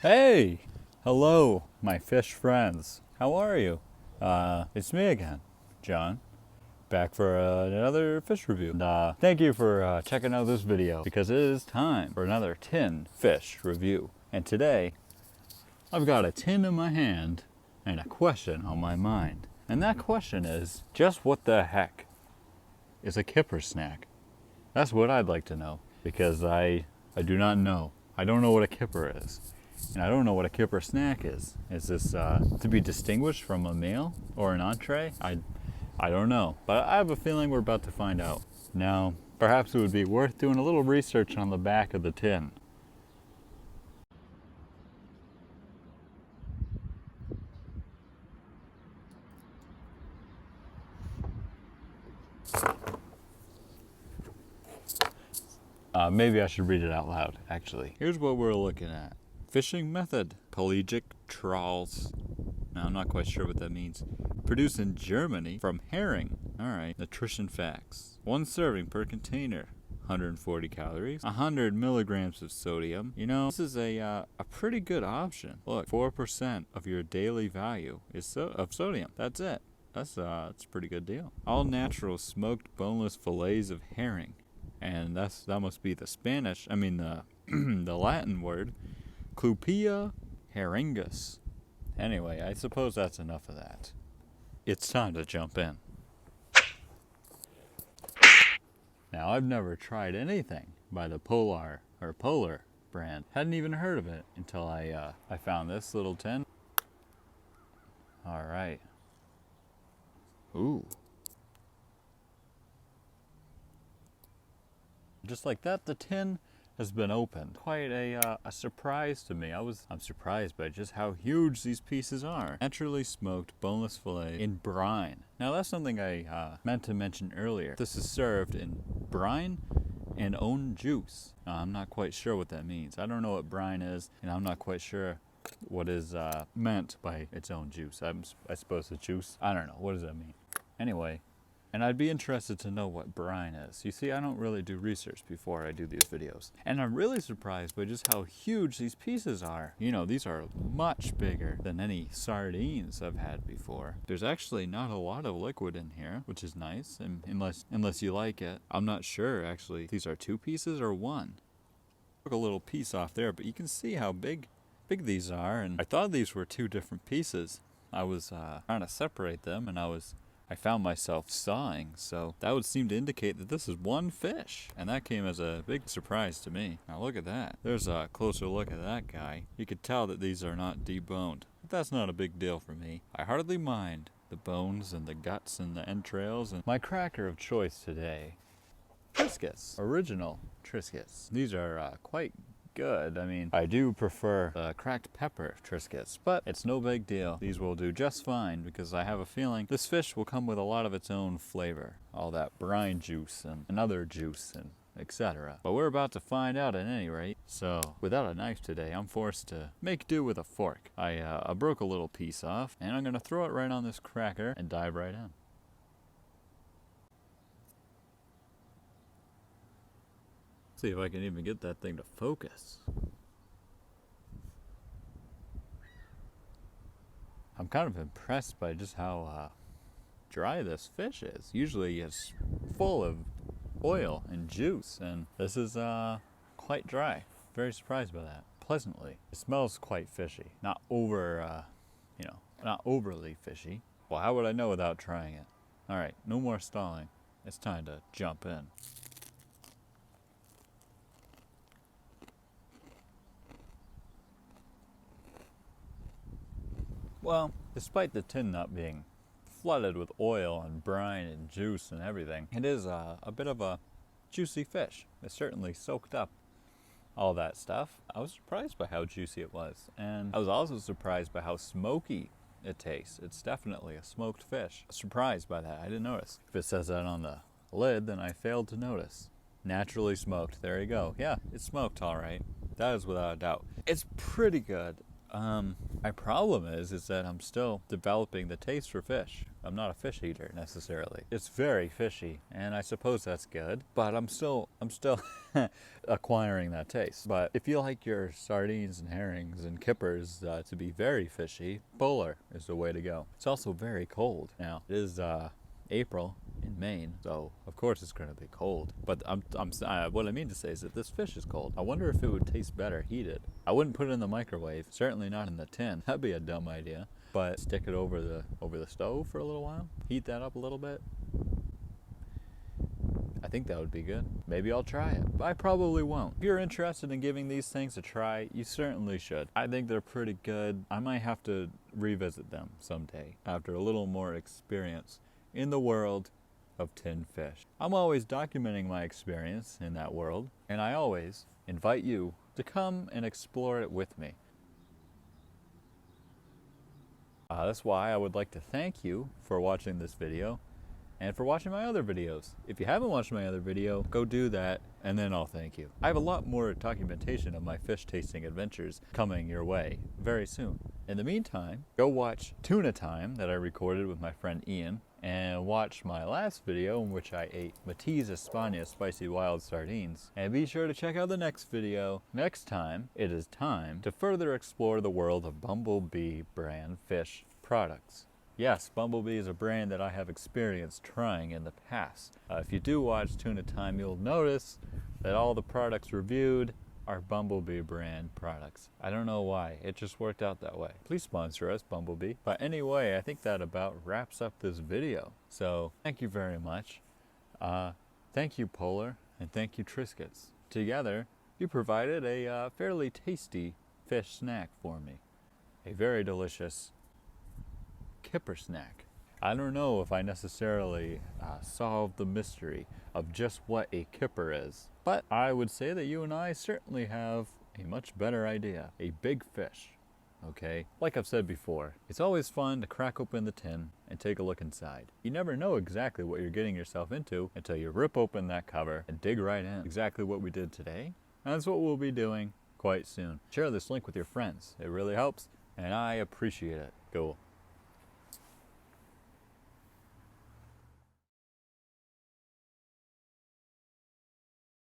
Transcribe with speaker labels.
Speaker 1: Hey! Hello, my fish friends. How are you? It's me again, John, back for another fish review. And, thank you for checking out this video because it is time for another tin fish review. And today, I've got a tin in my hand and a question on my mind. And that question is, just what the heck is a kipper snack? That's what I'd like to know because I do not know. I don't know what a kipper is. And I don't know what a kipper snack is. Is this to be distinguished from a meal or an entree? I don't know, but I have a feeling we're about to find out. Now, perhaps it would be worth doing a little research on the back of the tin. Maybe I should read it out loud, actually. Here's what we're looking at. Fishing method, pelagic trawls. Now, I'm not quite sure what that means. Produced in Germany from herring. All right. Nutrition facts. 1 serving per container. 140 calories. 100 milligrams of sodium. You know, this is a pretty good option. Look, 4% of your daily value is of sodium. That's it. That's a pretty good deal. All natural smoked boneless fillets of herring. And that must be the Spanish, the Latin word, Clupea herringus. Anyway, I suppose that's enough of that. It's time to jump in. Now, I've never tried anything by the Polar brand. Hadn't even heard of it until I found this little tin. All right. Ooh. Just like that, the tin has been opened. Quite a surprise to me. I'm surprised by just how huge these pieces are. Naturally smoked boneless fillet in brine. Now that's something I meant to mention earlier. This is served in brine and own juice. I'm not quite sure what that means. I don't know what brine is, and I'm not quite sure what is meant by its own juice. I suppose the juice. I don't know. What does that mean? Anyway. And I'd be interested to know what brine is. You see, I don't really do research before I do these videos. And I'm really surprised by just how huge these pieces are. You know, these are much bigger than any sardines I've had before. There's actually not a lot of liquid in here, which is nice, and unless you like it. I'm not sure, actually, if these are 2 pieces or 1. Took a little piece off there, but you can see how big these are. And I thought these were 2 different pieces. I was trying to separate them, and I found myself sawing, so that would seem to indicate that this is 1 fish. And that came as a big surprise to me. Now look at that. There's a closer look at that guy. You could tell that these are not deboned. But that's not a big deal for me. I hardly mind the bones and the guts and the entrails. And my cracker of choice today, Triscuits. Original Triscuits. These are quite good. I mean, I do prefer the cracked pepper Triscuits, but it's no big deal. These will do just fine because I have a feeling this fish will come with a lot of its own flavor. All that brine juice and another juice and etc. But we're about to find out at any rate. So, without a knife today, I'm forced to make do with a fork. I broke a little piece off, and I'm gonna throw it right on this cracker and dive right in. See if I can even get that thing to focus. I'm kind of impressed by just how dry this fish is. Usually it's full of oil and juice, and this is quite dry. Very surprised by that. Pleasantly. It smells quite fishy. Not not overly fishy. Well, how would I know without trying it? All right, no more stalling. It's time to jump in. Well, despite the tin not being flooded with oil and brine and juice and everything, it is a bit of a juicy fish. It certainly soaked up all that stuff. I was surprised by how juicy it was, and I was also surprised by how smoky it tastes. It's definitely a smoked fish. Surprised by that. I didn't notice. If it says that on the lid, then I failed to notice. Naturally smoked. There you go. Yeah, it's smoked all right. That is without a doubt. It's pretty good. My problem is that I'm still developing the taste for fish. I'm not a fish eater necessarily. It's very fishy, and I suppose that's good, but I'm still acquiring that taste. But if you like your sardines and herrings and kippers to be very fishy, polar is the way to go. It's also very cold. Now, it is April in Maine, so of course it's going to be cold. But what I mean to say is that this fish is cold. I wonder if it would taste better heated. I wouldn't put it in the microwave, certainly not in the tin. That'd be a dumb idea. But stick it over the stove for a little while, heat that up a little bit. I think that would be good. Maybe I'll try it, but I probably won't. If you're interested in giving these things a try, you certainly should. I think they're pretty good. I might have to revisit them someday after a little more experience in the world of tinned fish. I'm always documenting my experience in that world, and I always invite you to come and explore it with me. That's why I would like to thank you for watching this video and for watching my other videos. If you haven't watched my other video, go do that, and then I'll thank you. I have a lot more documentation of my fish tasting adventures coming your way very soon. In the meantime, go watch Tuna Time that I recorded with my friend Ian, and watch my last video in which I ate Matisse España spicy wild sardines. And be sure to check out the next video. Next time, it is time to further explore the world of Bumblebee brand fish products. Yes, Bumblebee is a brand that I have experienced trying in the past. If you do watch Tuna Time, you'll notice that all the products reviewed are Bumblebee brand products. I don't know why, it just worked out that way. Please sponsor us, Bumblebee. But anyway, I think that about wraps up this video. So, thank you very much. Thank you, Polar, and thank you, Triscuits. Together, you provided a fairly tasty fish snack for me. A very delicious kipper snack. I don't know if I necessarily solved the mystery of just what a kipper is, but I would say that you and I certainly have a much better idea. A big fish, okay? Like I've said before, it's always fun to crack open the tin and take a look inside. You never know exactly what you're getting yourself into until you rip open that cover and dig right in. Exactly what we did today, and that's what we'll be doing quite soon. Share this link with your friends. It really helps, and I appreciate it. Cool.